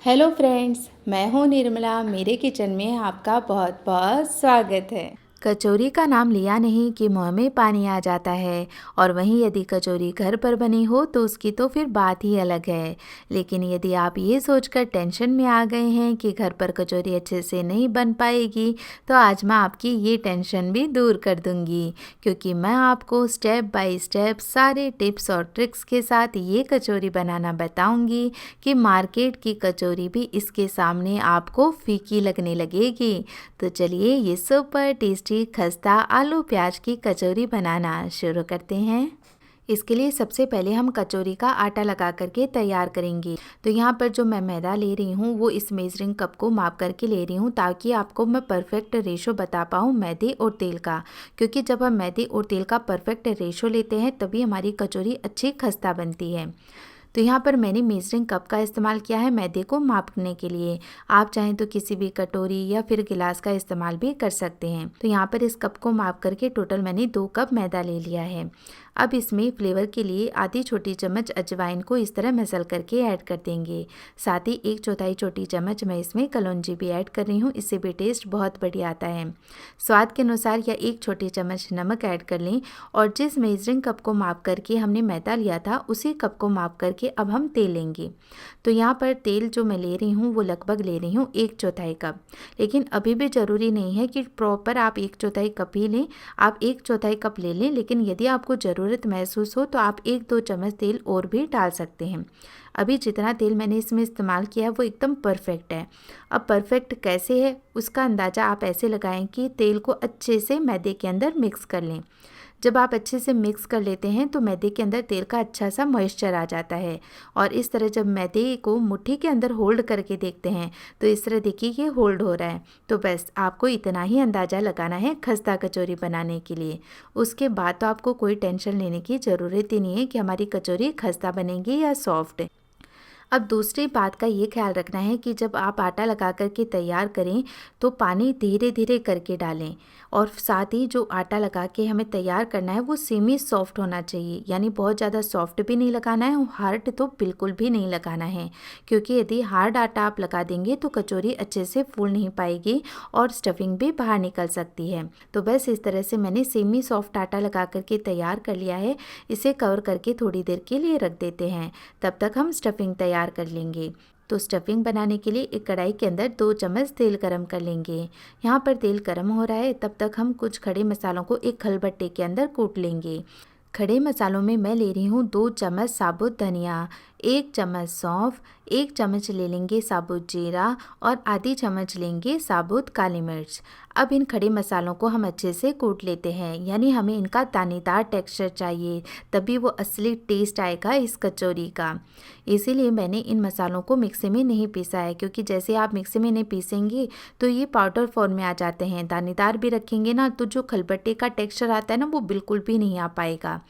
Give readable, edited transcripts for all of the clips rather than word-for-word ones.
Hello friends, मैं हूँ निर्मला। मेरे किचन में आपका बहुत बहुत स्वागत है। कचौरी का नाम लिया नहीं कि मुँह में पानी आ जाता है। और वहीं यदि कचौरी घर पर बनी हो तो उसकी तो फिर बात ही अलग है। लेकिन यदि आप ये सोचकर टेंशन में आ गए हैं कि घर पर कचौरी अच्छे से नहीं बन पाएगी, तो आज मैं आपकी ये टेंशन भी दूर कर दूंगी, क्योंकि मैं आपको स्टेप बाय स्टेप सारे टिप्स और ट्रिक्स के साथ ये कचौरी बनाना बताऊंगी कि मार्केट की कचौरी भी इसके सामने आपको फीकी लगने लगेगी। तो चलिए ये सुपर टेस्टी खस्ता आलू प्याज की कचौरी बनाना शुरू करते हैं। इसके लिए सबसे पहले हम कचौरी का आटा लगा करके तैयार करेंगे। तो यहाँ पर जो मैं मैदा ले रही हूँ वो इस मेजरिंग कप को माप करके ले रही हूँ, ताकि आपको मैं परफेक्ट रेशो बता पाऊँ मैदे और तेल का। क्योंकि जब हम मैदे और तेल का परफेक्ट रेशो लेते हैं तभी हमारी कचौरी अच्छी खस्ता बनती है। तो यहाँ पर मैंने मेजरिंग कप का इस्तेमाल किया है मैदे को मापने के लिए। आप चाहें तो किसी भी कटोरी या फिर गिलास का इस्तेमाल भी कर सकते हैं। तो यहाँ पर इस कप को माप करके टोटल मैंने 2 कप मैदा ले लिया है। अब इसमें फ्लेवर के लिए आधी छोटी चम्मच अजवाइन को इस तरह मसल करके ऐड कर देंगे। साथ ही 1/4 छोटी चम्मच मैं इसमें कलौंजी भी ऐड कर रही हूँ, इससे भी टेस्ट बहुत बढ़िया आता है। स्वाद के अनुसार या 1 छोटी चम्मच नमक ऐड कर लें। और जिस मेजरिंग कप को माप करके हमने मैदा लिया था उसी कप को माप करके अब हम तेल लेंगे। तो यहाँ पर तेल जो मैं ले रही हूँ वो लगभग ले रही हूँ 1/4 कप। लेकिन अभी भी ज़रूरी नहीं है कि प्रॉपर आप 1/4 कप ही लें, आप 1/4 कप ले लें। लेकिन यदि आपको ज़रूरत महसूस हो तो आप 1-2 चम्मच तेल और भी डाल सकते हैं। अभी जितना तेल मैंने इसमें इस्तेमाल किया है वो एकदम परफेक्ट है। अब परफेक्ट कैसे है उसका अंदाज़ा आप ऐसे लगाएं कि तेल को अच्छे से मैदे के अंदर मिक्स कर लें। जब आप अच्छे से मिक्स कर लेते हैं तो मैदे के अंदर तेल का अच्छा सा मॉइस्चर आ जाता है। और इस तरह जब मैदे को मुट्ठी के अंदर होल्ड करके देखते हैं तो इस तरह देखिए ये होल्ड हो रहा है। तो बस आपको इतना ही अंदाज़ा लगाना है खस्ता कचौरी बनाने के लिए। उसके बाद तो आपको कोई टेंशन लेने की ज़रूरत ही नहीं है कि हमारी कचौरी खस्ता बनेगी या सॉफ्ट। अब दूसरी बात का ये ख्याल रखना है कि जब आप आटा लगा करके तैयार करें तो पानी धीरे धीरे करके डालें। और साथ ही जो आटा लगा के हमें तैयार करना है वो सेमी सॉफ्ट होना चाहिए, यानी बहुत ज़्यादा सॉफ्ट भी नहीं लगाना है और हार्ड तो बिल्कुल भी नहीं लगाना है। क्योंकि यदि हार्ड आटा आप लगा देंगे तो कचौरी अच्छे से फूल नहीं पाएगी और स्टफिंग भी बाहर निकल सकती है। तो बस इस तरह से मैंने सेमी सॉफ्ट आटा लगा करके तैयार कर लिया है। इसे कवर करके थोड़ी देर के लिए रख देते हैं, तब तक हम स्टफिंग तैयार कर लेंगे। तो स्टफिंग बनाने के लिए एक कढ़ाई के अंदर 2 चम्मच तेल गरम कर लेंगे। यहाँ पर तेल गरम हो रहा है तब तक हम कुछ खड़े मसालों को एक खलबट्टे के अंदर कूट लेंगे। खड़े मसालों में मैं ले रही हूँ 2 चम्मच साबुत धनिया, 1 चम्मच सौंफ, 1 चम्मच ले लेंगे साबुत जीरा और आधी चम्मच लेंगे साबुत काली मिर्च। अब इन खड़े मसालों को हम अच्छे से कूट लेते हैं, यानी हमें इनका दानेदार टेक्सचर चाहिए, तभी वो असली टेस्ट आएगा इस कचौरी का। इसीलिए मैंने इन मसालों को मिक्सी में नहीं पीसा है, क्योंकि जैसे आप मिक्सी में नहीं पीसेंगे तो ये पाउडर फॉर्म में आ जाते हैं। दानेदार भी रखेंगे ना तो जो खलबट्टे का टेक्सचर आता है ना वो बिल्कुल भी नहीं आ पाएगा।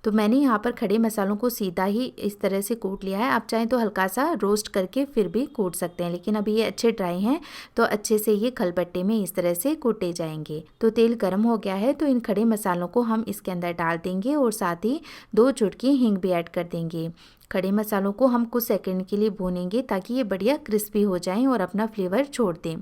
तो मैंने यहाँ पर खड़े मसालों को सीधा ही इस तरह से कूट लिया है। आप चाहें तो हल्का सा रोस्ट करके फिर भी कूट सकते हैं, लेकिन अभी ये अच्छे ड्राई हैं तो अच्छे से ये खलबट्टे में इस तरह से कूटे जाएंगे। तो तेल गर्म हो गया है तो इन खड़े मसालों को हम इसके अंदर डाल देंगे और साथ ही 2 चुटकी हींग भी ऐड कर देंगे। खड़े मसालों को हम कुछ सेकंड के लिए भूनेंगे ताकि ये बढ़िया क्रिस्पी हो जाएं और अपना फ्लेवर छोड़ दें।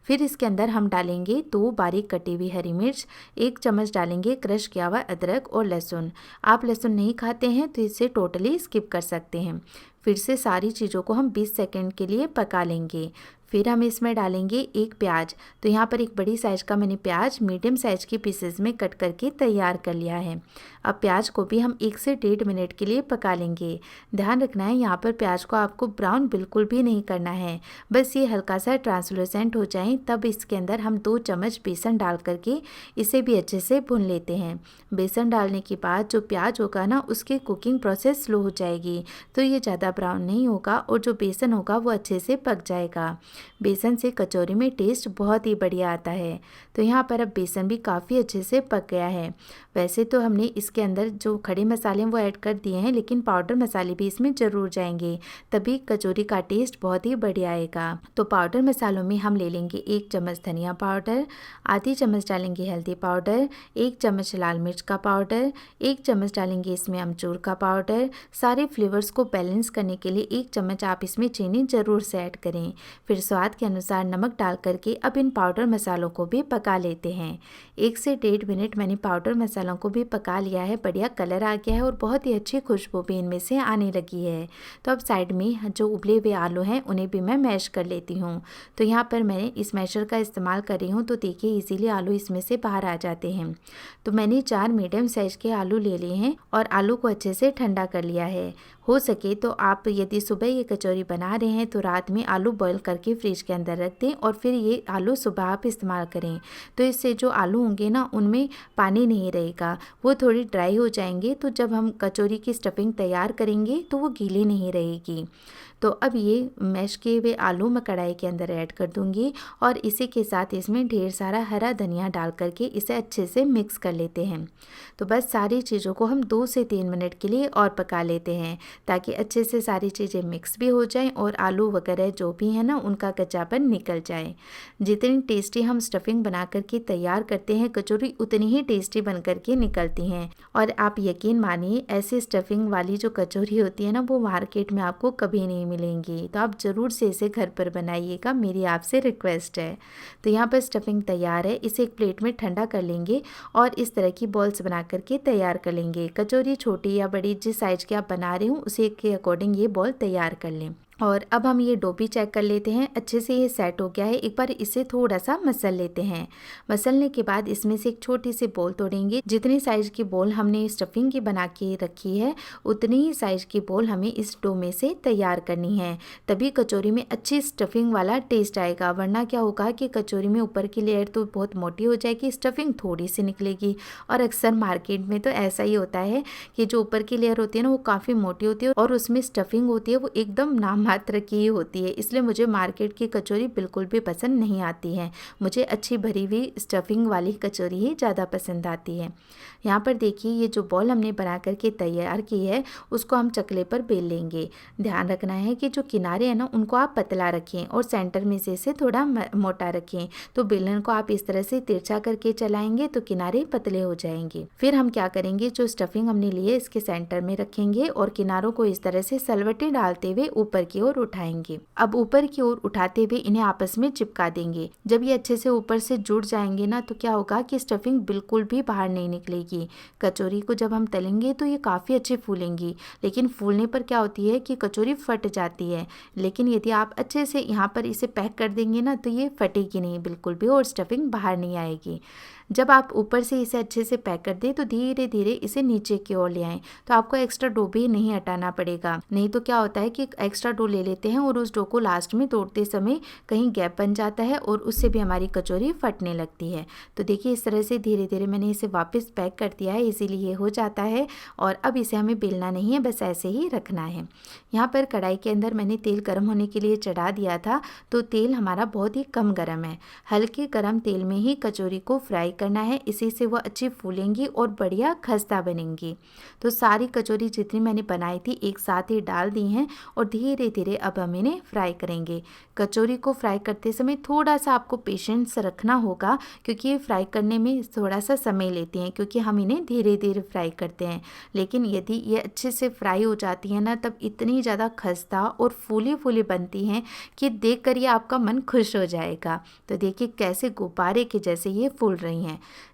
फिर इसके अंदर हम डालेंगे 2 बारीक कटी हुई हरी मिर्च, 1 चम्मच डालेंगे क्रश किया हुआ अदरक और लहसुन। आप लहसुन नहीं खाते हैं तो इसे टोटली स्किप कर सकते हैं। फिर से सारी चीज़ों को हम 20 सेकंड के लिए पका लेंगे। फिर हम इसमें डालेंगे 1 प्याज। तो यहाँ पर एक बड़ी साइज़ का मैंने प्याज मीडियम साइज़ के पीसेस में कट करके तैयार कर लिया है। अब प्याज को भी हम 1 से 1.5 मिनट के लिए पका लेंगे। ध्यान रखना है यहाँ पर प्याज को आपको ब्राउन बिल्कुल भी नहीं करना है, बस ये हल्का सा ट्रांसलूसेंट हो जाए तब इसके अंदर हम 2 चम्मच बेसन डाल करके इसे भी अच्छे से भून लेते हैं। बेसन डालने के बाद जो प्याज होगा ना उसकी कुकिंग प्रोसेस स्लो हो जाएगी, तो ये ज़्यादा ब्राउन नहीं होगा और जो बेसन होगा वो अच्छे से पक जाएगा। बेसन से कचौरी में टेस्ट बहुत ही बढ़िया आता है। तो यहाँ पर अब बेसन भी काफ़ी अच्छे से पक गया है। वैसे तो हमने इसके अंदर जो खड़े मसाले हैं वो ऐड कर दिए हैं, लेकिन पाउडर मसाले भी इसमें ज़रूर जाएंगे, तभी कचौरी का टेस्ट बहुत ही बढ़िया आएगा। तो पाउडर मसालों में हम ले लेंगे 1 चम्मच धनिया पाउडर, आधी चम्मच डालेंगे हल्दी पाउडर, 1 चम्मच लाल मिर्च का पाउडर, 1 चम्मच डालेंगे इसमें अमचूर का पाउडर। सारे फ्लेवर्स को बैलेंस करने के लिए 1 चम्मच आप इसमें चीनी ज़रूर से ऐड करें। फिर स्वाद के अनुसार नमक डाल करके अब इन पाउडर मसालों को भी पका लेते हैं। 1 से 1.5 मिनट मैंने पाउडर मसालों को भी पका लिया है। बढ़िया कलर आ गया है और बहुत ही अच्छी खुशबू भी इनमें से आने लगी है। तो अब साइड में जो उबले हुए आलू हैं उन्हें भी मैं मैश कर लेती हूँ। तो यहाँ पर मैंने इस मैशर का इस्तेमाल कर रही हूँ, तो देखिए इजीली आलू इसमें से बाहर आ जाते हैं। तो मैंने 4 मीडियम साइज के आलू ले लिए हैं और आलू को अच्छे से ठंडा कर लिया है। हो सके तो आप यदि सुबह ये कचौरी बना रहे हैं तो रात में आलू बॉईल करके फ्रिज के अंदर रख दें और फिर ये आलू सुबह आप इस्तेमाल करें। तो इससे जो आलू होंगे ना उनमें पानी नहीं रहेगा, वो थोड़ी ड्राई हो जाएंगे। तो जब हम कचौरी की स्टफिंग तैयार करेंगे तो वो गीली नहीं रहेगी। तो अब ये मैश किए हुए आलू मैं कढ़ाई के अंदर ऐड कर दूंगी और इसी के साथ इसमें ढेर सारा हरा धनिया डाल करके इसे अच्छे से मिक्स कर लेते हैं। तो बस सारी चीज़ों को हम 2 से 3 मिनट के लिए और पका लेते हैं, ताकि अच्छे से सारी चीज़ें मिक्स भी हो जाएं और आलू वगैरह जो भी है ना उनका कच्चापन निकल जाए। जितनी टेस्टी हम स्टफिंग बना करके तैयार करते हैं कचौरी उतनी ही टेस्टी बन करके निकलती हैं। और आप यकीन मानिए ऐसी स्टफिंग वाली जो कचौरी होती है ना वो मार्केट में आपको कभी नहीं मिलेंगी। तो आप ज़रूर से इसे घर पर बनाइएगा, मेरी आपसे रिक्वेस्ट है। तो यहाँ पर स्टफिंग तैयार है, इसे एक प्लेट में ठंडा कर लेंगे और इस तरह की बॉल्स बना करके तैयार कर लेंगे। कचौरी छोटी या बड़ी जिस साइज की आप बना रहे हो उसी के अकॉर्डिंग ये बॉल तैयार कर लें। और अब हम ये डो भी चेक कर लेते हैं, अच्छे से ये सेट हो गया है। एक बार इसे थोड़ा सा मसल लेते हैं। मसलने के बाद इसमें से एक छोटी सी बॉल तोड़ेंगे। जितनी साइज की बॉल हमने स्टफिंग की बना के रखी है उतनी ही साइज की बॉल हमें इस डो में से तैयार करनी है, तभी कचौरी में अच्छी स्टफिंग वाला टेस्ट आएगा। वरना क्या होगा कि कचौरी में ऊपर की लेयर तो बहुत मोटी हो जाएगी, स्टफिंग थोड़ी सी निकलेगी। और अक्सर मार्केट में तो ऐसा ही होता है कि जो ऊपर की लेयर होती है ना वो काफ़ी मोटी होती है और उसमें स्टफिंग होती है वो एकदम मात्रा की होती है। इसलिए मुझे मार्केट की कचौरी बिल्कुल भी पसंद नहीं आती है। मुझे अच्छी भरी हुई स्टफिंग वाली कचौरी ही ज़्यादा पसंद आती है। यहाँ पर देखिए ये जो बॉल हमने बना करके तैयार की है उसको हम चकले पर बेल लेंगे। ध्यान रखना है कि जो किनारे हैं ना उनको आप पतला रखें और सेंटर में से इसे थोड़ा मोटा रखें। तो बेलन को आप इस तरह से तिरछा करके चलाएंगे तो किनारे पतले हो जाएंगे। फिर हम क्या करेंगे, जो स्टफिंग हमने ली है इसके सेंटर में रखेंगे और किनारों को इस तरह से सलवटें डालते हुए ऊपर की ओर उठाएंगे। अब ऊपर की ओर उठाते हुए इन्हें आपस में चिपका देंगे। जब ये अच्छे से ऊपर से जुड़ जाएंगे ना तो क्या होगा कि स्टफिंग बिल्कुल भी बाहर नहीं निकलेगी। कचौरी को जब हम तलेंगे तो ये काफ़ी अच्छी फूलेंगी, लेकिन फूलने पर क्या होती है कि कचौरी फट जाती है। लेकिन यदि आप अच्छे से यहाँ पर इसे पैक कर देंगे ना तो ये फटेगी नहीं बिल्कुल भी और स्टफिंग बाहर नहीं आएगी। जब आप ऊपर से इसे अच्छे से पैक कर दें तो धीरे धीरे इसे नीचे की ओर ले आएं। तो आपको एक्स्ट्रा डो भी नहीं हटाना पड़ेगा, नहीं तो क्या होता है कि एक्स्ट्रा डो ले लेते हैं और उस डो को लास्ट में तोड़ते समय कहीं गैप बन जाता है और उससे भी हमारी कचौरी फटने लगती है। तो देखिए इस तरह से धीरे धीरे मैंने इसे वापस पैक कर दिया है, इसीलिए ये हो जाता है। और अब इसे हमें बेलना नहीं है, बस ऐसे ही रखना है। यहाँ पर कढ़ाई के अंदर मैंने तेल गर्म होने के लिए चढ़ा दिया था, तो तेल हमारा बहुत ही कम गर्म है। हल्के गर्म तेल में ही कचौरी को फ्राई करना है, इसी से वो अच्छी फूलेंगी और बढ़िया खस्ता बनेंगी। तो सारी कचौरी जितनी मैंने बनाई थी एक साथ ही डाल दी हैं और धीरे धीरे अब हम इन्हें फ्राई करेंगे। कचौरी को फ्राई करते समय थोड़ा सा आपको पेशेंस रखना होगा, क्योंकि ये फ्राई करने में थोड़ा सा समय लेती हैं, क्योंकि हम इन्हें धीरे धीरे फ्राई करते हैं। लेकिन यदि ये अच्छे से फ्राई हो जाती है ना तब इतनी ज़्यादा खस्ता और फूली फूली बनती हैं कि देख कर ये आपका मन खुश हो जाएगा। तो देखिए कैसे गुब्बारे के जैसे ये फूल रही हैं।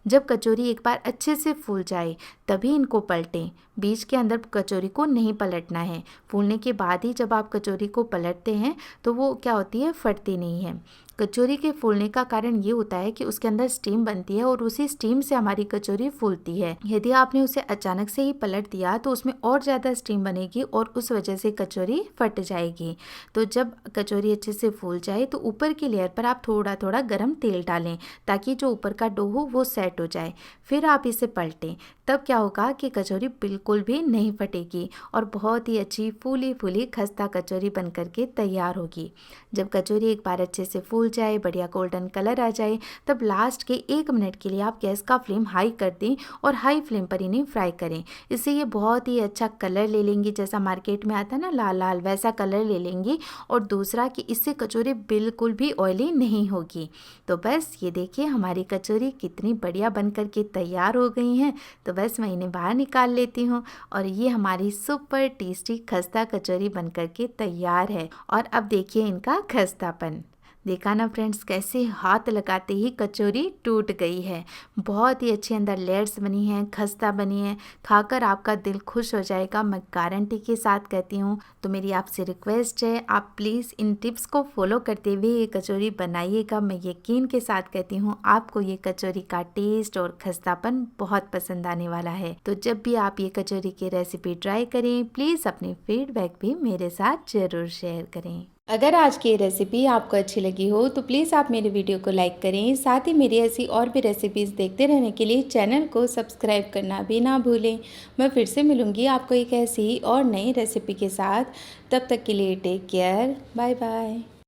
जब कचौरी एक बार अच्छे से फूल जाए तभी इनको पलटें, बीच के अंदर कचौरी को नहीं पलटना है। फूलने के बाद ही जब आप कचौरी को पलटते हैं तो वो क्या होती है, फटती नहीं है। कचौरी के फूलने का कारण ये होता है कि उसके अंदर स्टीम बनती है और उसी स्टीम से हमारी कचौरी फूलती है। यदि आपने उसे अचानक से ही पलट दिया तो उसमें और ज़्यादा स्टीम बनेगी और उस वजह से कचौरी फट जाएगी। तो जब कचौरी अच्छे से फूल जाए तो ऊपर की लेयर पर आप थोड़ा थोड़ा गर्म तेल डालें ताकि जो ऊपर का डो हो वो सेट हो जाए। फिर आप इसे पलटें। तब क्या होगा कि कचौरी बिल्कुल भी नहीं फटेगी और बहुत ही अच्छी फूली फूली खस्ता कचौरी बन करके तैयार होगी। जब कचौरी एक बार अच्छे से फूल जाए, बढ़िया गोल्डन कलर आ जाए, तब लास्ट के 1 मिनट के लिए आप गैस का फ्लेम हाई कर दें और हाई फ्लेम पर इन्हें फ्राई करें। इससे ये बहुत ही अच्छा कलर ले लेंगी, जैसा मार्केट में आता है ना लाल लाल, वैसा कलर ले लेंगी। और दूसरा कि इससे कचौरी बिल्कुल भी ऑयली नहीं होगी। तो बस ये देखिए हमारी कचौरी कितनी बढ़िया बन करके तैयार हो गई हैं। तो बस मैं इन्हें बाहर निकाल लेती हूँ और ये हमारी सुपर टेस्टी खस्ता कचौरी बन करके तैयार है। और अब देखिए इनका खस्तापन, देखा ना फ्रेंड्स, कैसे हाथ लगाते ही कचौरी टूट गई है। बहुत ही अच्छी अंदर लेयर्स बनी हैं, खस्ता बनी है, खाकर आपका दिल खुश हो जाएगा, मैं गारंटी के साथ कहती हूँ। तो मेरी आपसे रिक्वेस्ट है, आप प्लीज़ इन टिप्स को फॉलो करते हुए ये कचौरी बनाइएगा। मैं यकीन के साथ कहती हूँ आपको ये कचौरी का टेस्ट और खस्तापन बहुत पसंद आने वाला है। तो जब भी आप ये कचौरी की रेसिपी ट्राई करें, प्लीज़ अपनी फीडबैक भी मेरे साथ ज़रूर शेयर करें। अगर आज की रेसिपी आपको अच्छी लगी हो तो प्लीज़ आप मेरे वीडियो को लाइक करें। साथ ही मेरी ऐसी और भी रेसिपीज़ देखते रहने के लिए चैनल को सब्सक्राइब करना भी ना भूलें। मैं फिर से मिलूँगी आपको एक ऐसी ही और नई रेसिपी के साथ। तब तक के लिए टेक केयर, बाय बाय।